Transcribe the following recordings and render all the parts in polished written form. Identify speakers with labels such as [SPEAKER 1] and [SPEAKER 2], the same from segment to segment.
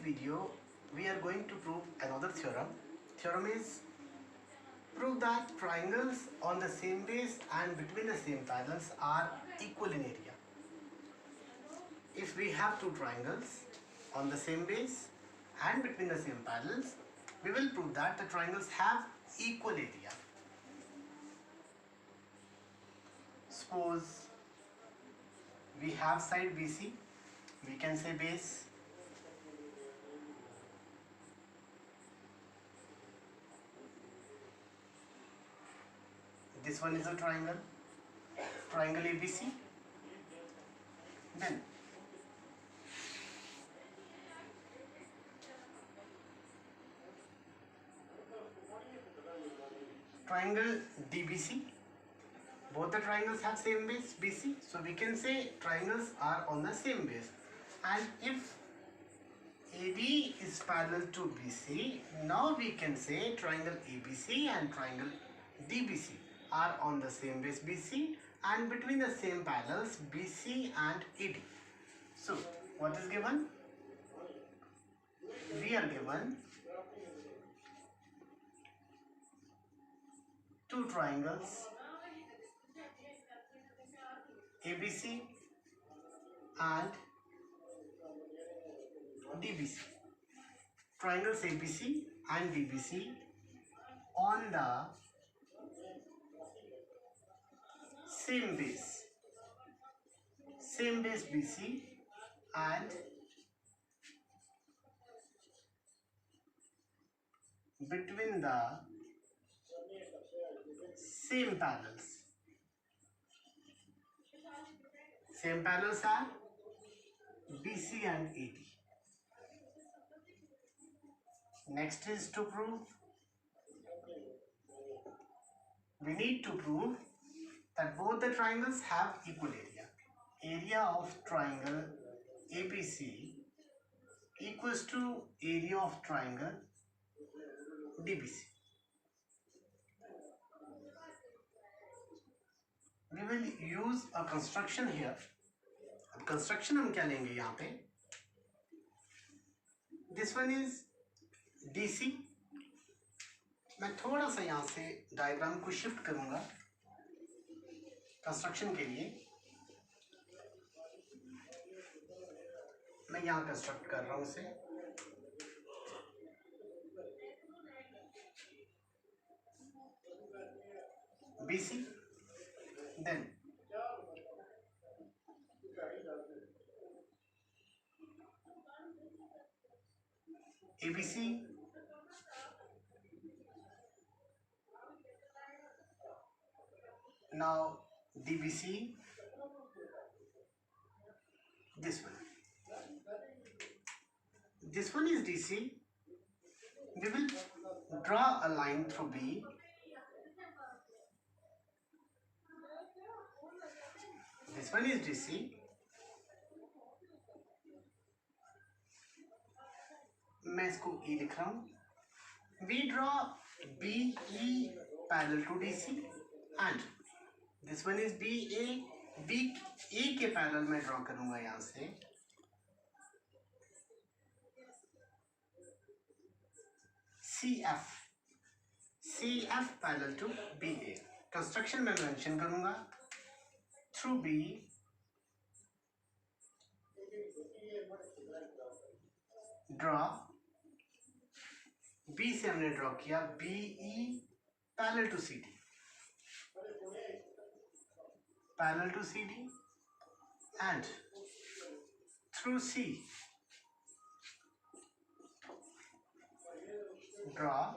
[SPEAKER 1] video, we are going to prove another theorem. Theorem is prove that triangles on the same base and between the same parallels are equal in area. If we have two triangles on the same base and between the same parallels, we will prove that the triangles have equal area. Suppose we have side BC, we can say base. This one is a triangle ABC. Then triangle DBC. Both the triangles have same base BC, so we can say triangles are on the same base. And if AB is parallel to BC, now we can say triangle ABC and triangle DBC are on the same base BC and between the same parallels BC and AD. So what is given? We are given two triangles ABC and DBC. Triangles ABC and DBC on the same base BC and between the same parallels. Same parallels are BC and AD. Next is to prove. We need to prove that both the triangles have equal area. Area of triangle ABC equals to area of triangle DBC. We will use a construction here. अब construction हम क्या लेंगे यहाँ पे? This one is DC. मैं थोड़ा सा यहाँ से डायग्राम को शिफ्ट करूँगा कंस्ट्रक्शन के लिए. मैं यहाँ कंस्ट्रक्ट कर रहा हूँ उसे. BC, then ABC, now DBC, this one. This one is DC. We will draw a line through B. This one is DC. मैं इसको E लिख रहा हूँ. We draw BE parallel to DC and this one is BA. BA के parallel मैं draw करूँगा यहाँ से. CF parallel to BA. Construction में mention करूँगा. Through B draw. B से हमने ड्रॉ किया BE parallel to CD. Parallel to CD and through C draw.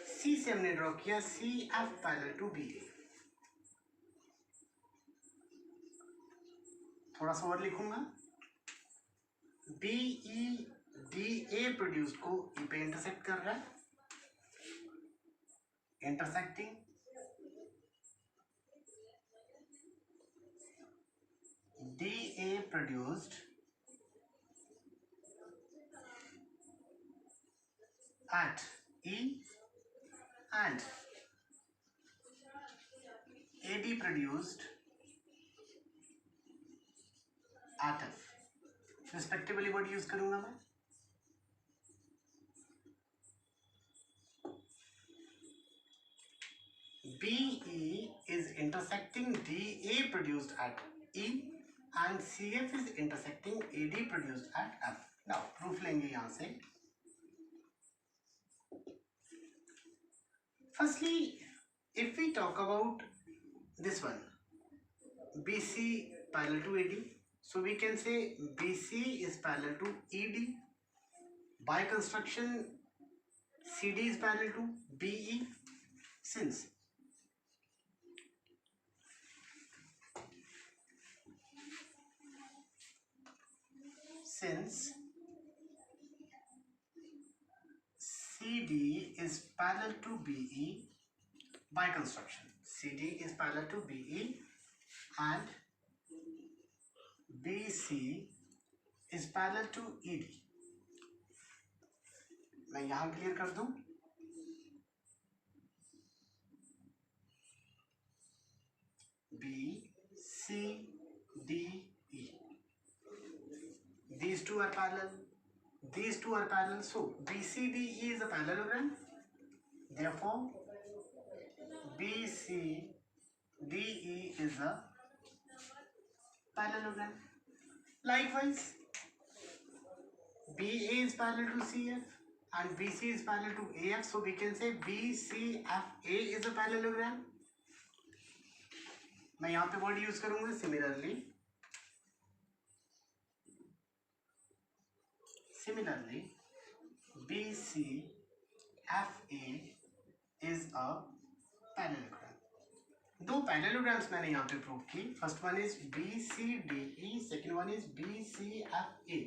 [SPEAKER 1] C से हमने ड्रॉ किया CF parallel to BA. थोड़ा सा और लिखूंगा. BEDA प्रोड्यूस्ड को E पे इंटरसेक्ट कर रहा है. Intersecting DA produced at E and AD produced at F. Respectively word use करूंगा मैं. BE is intersecting DA produced at E and CF is intersecting AD produced at F. Now proof लेंगे यहाँ से. Firstly, if we talk about this one, BC parallel to AD, so we can say BC is parallel to ED. By construction, CD is parallel to BE. Since CD is parallel to BE by construction, CD is parallel to BE and BC is parallel to ED. मैं यहां clear कर दूं. B, C, D, E. These two are parallel. These two are parallel. So BCDE is a parallelogram. Therefore, BCDE is a parallelogram. Likewise, BA is parallel to CF and BC is parallel to AF. So we can say BCFA is a parallelogram. मैं यहाँ पे word use करूंगा similarly. BCFA is a parallelogram. दो parallelograms मैंने यहाँ पे prove की. First one is BCDE, second one is BCFA.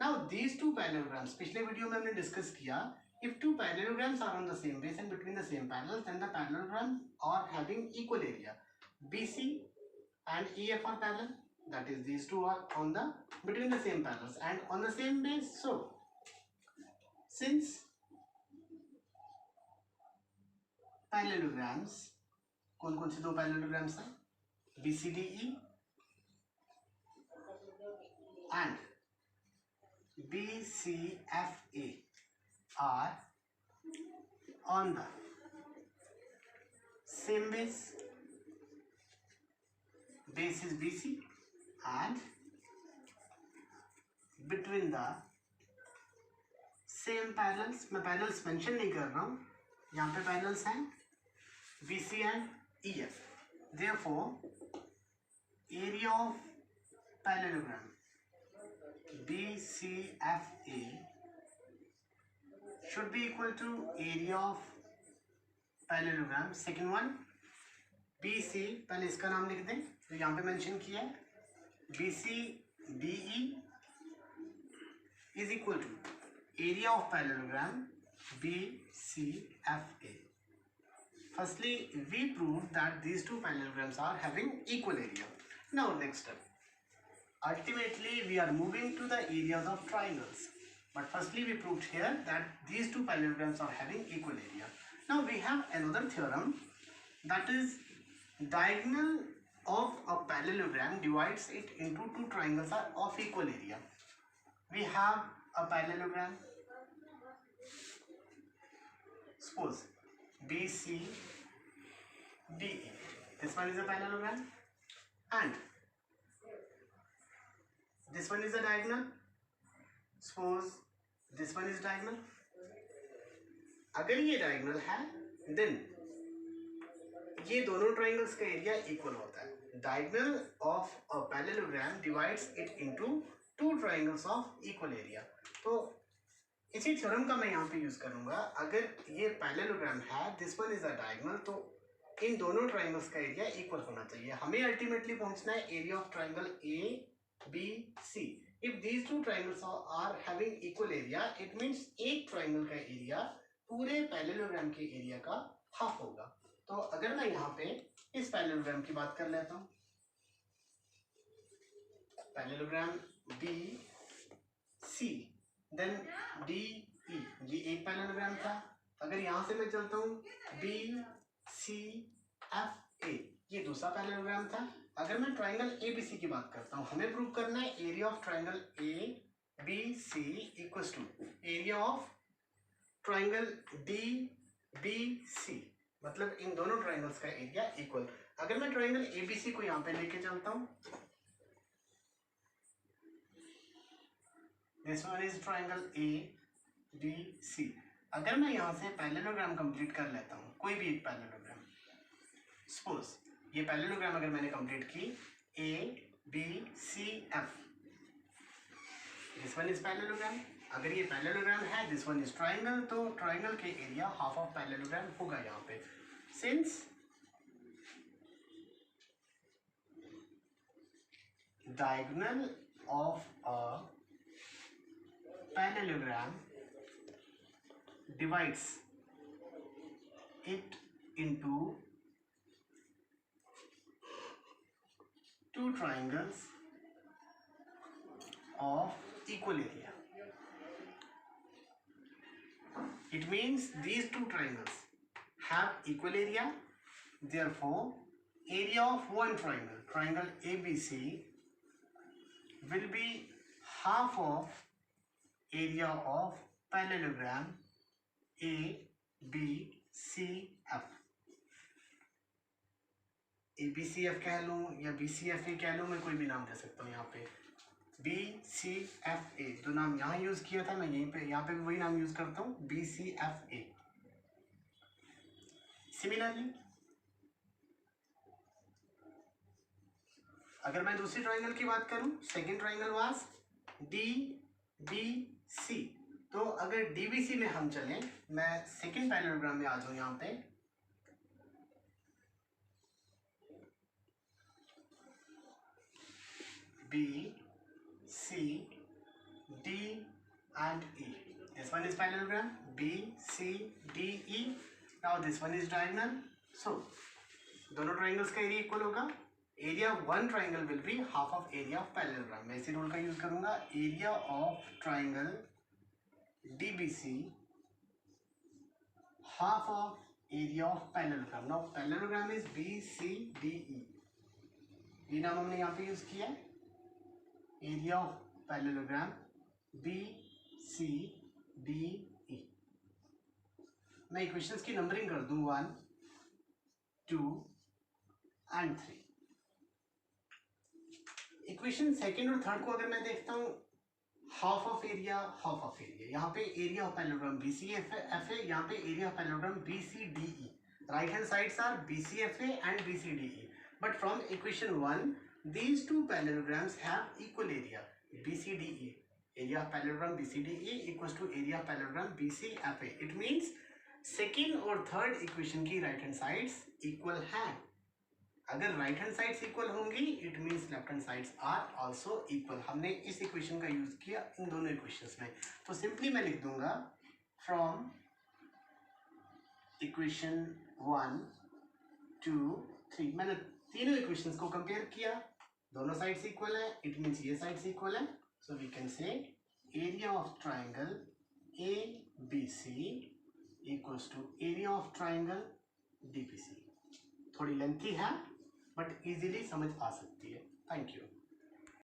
[SPEAKER 1] Now these two parallelograms पिछले वीडियो में हमने डिस्कस किया. If two parallelograms are on the same base and between the same parallels, then the parallelograms are having equal area. BC and EF are parallel. That is, these two are on the between the same parallels and on the same base. So, since parallelograms, कौन कौन से दो parallelograms हैं? BCDE and BCFA are on the same base. Base is BC and between the same parallels. मैं parallels mention नहीं कर रहा हूँ. यहाँ पे parallels हैं BC and EF. Therefore, area of parallelogram BCFA should be equal to area of parallelogram. Second one, BC, पहले इसका नाम लिख दें तो यहाँ पे मेंशन किया है. BCDE is equal to area of parallelogram BCFA. Firstly, we proved that these two parallelograms are having equal area. Now next step. Ultimately, we are moving to the areas of triangles. But firstly, we proved here that these two parallelograms are having equal area. Now we have another theorem, that is diagonal of a parallelogram divides it into two triangles are of equal area. We have a parallelogram. Suppose BCDE. This one is a parallelogram and this one is a diagonal. Suppose this one is diagonal. अगर ये diagonal है, then ये दोनों triangles का area equal होता है. Diagonal of a parallelogram divides it into two triangles of equal area. तो इसी थ्योरम का मैं यहाँ पे यूज करूंगा. अगर ये पैरेललोग्राम है, this one is a diagonal, तो इन दोनों ट्राइंगल्स का एरिया इक्वल होना चाहिए. हमें अल्टीमेटली पहुंचना है area of triangle ABC. If these two triangles are having equal area, it means एक ट्राइंगल का एरिया पूरे पैरेललोग्राम के एरिया का हाफ होगा. तो अगर मैं यहाँ पे इस पैरेललोग्राम की बात कर लेता हूँ, पैरेललोग्राम BC देन DE, ये एक पैरेललोग्राम था. अगर यहाँ से मैं चलता हूँ BCFA, ये दूसरा पैरेललोग्राम था. अगर मैं ट्राइंगल ABC की बात करता हूँ, हमें प्रूव करना है area of triangle ABC equals to area of triangle DBC, मतलब इन दोनों ट्राइंगल्स का एरिया इक्वल। अगर मैं ट्राइंगल ABC को यहां पे लेके चलता हूं, this one is triangle ABC। अगर मैं यहां से पैरेललोग्राम कंप्लीट कर लेता हूं, कोई भी एक पैरेललोग्राम, सपोज ये पैरेललोग्राम अगर मैंने कंप्लीट की ABCF, this one is parallelogram. अगर ये पैरेललोग्राम है, दिस वन इज ट्राइंगल, तो ट्राइंगल के एरिया हाफ ऑफ पैरेललोग्राम होगा यहाँ पे। Since diagonal of a parallelogram divides it into two triangles of equal area. It means these two triangles have equal area, therefore area of one triangle, triangle ABC, will be half of area of parallelogram ABCF। ABCF कह लूँ या BCFA कह लूँ, मैं कोई भी नाम दे सकता हूँ। यहाँ पे BCFA जो नाम यहाँ यूज किया था, मैं यहीं पे यहाँ पे भी वही नाम यूज करता हूँ, BCFA। सिमिलरली अगर मैं दूसरी ट्राइंगल की बात करूं, सेकंड ट्राइंगल वाज DBC, तो अगर DBC में हम चलें, मैं सेकंड पैरेललोग्राम में आ जाऊं यहाँ पे, B, C, D and E. This one is parallelogram B, C, D, E. Now this one is diagonal. So दोनों ट्राइंगल्स का एरिया इक्वल होगा। Area one triangle will be half of area of parallelogram. मैं इसी rule का use करूंगा, area of triangle DBC half of area of parallelogram. Now parallelogram is BCDE, ये नाम हमने यहाँ पे यूज किया है, एरिया ऑफ पैरेललोग्राम BCDE। मैं इक्वेशंस की नंबरिंग कर दूं 1, 2 and 3। इक्वेशन सेकेंड और थर्ड को अगर मैं देखता हूँ, half of area, half of area, यहाँ पे एरिया ऑफ पैरेललोग्राम BCFA है, यहाँ पे area of parallelogram BCDE। Right hand sides are BCFA and BCDE, but from equation 1 these two parallelograms have equal area BCDE। area of parallelogram BCDE equals to area of parallelogram BCFA। it means second और third equation की right hand sides equal हैं। अगर right hand sides equal होंगी, it means left hand sides are also equal. हमने इस equation का use किया इन दोनों इक्वेशंस में, तो सिंपली मैं लिख दूंगा फ्रॉम इक्वेशन 1, 2, 3। मैंने तीनों इक्वेशंस को कंपेयर किया, दोनों साइड्स इक्वल है, इट मींस ये साइड्स इक्वल है। So we can say area of triangle ABC equals to area of triangle DBC। थोड़ी लेंथी है बट इजीली समझ आ सकती है। Thank you.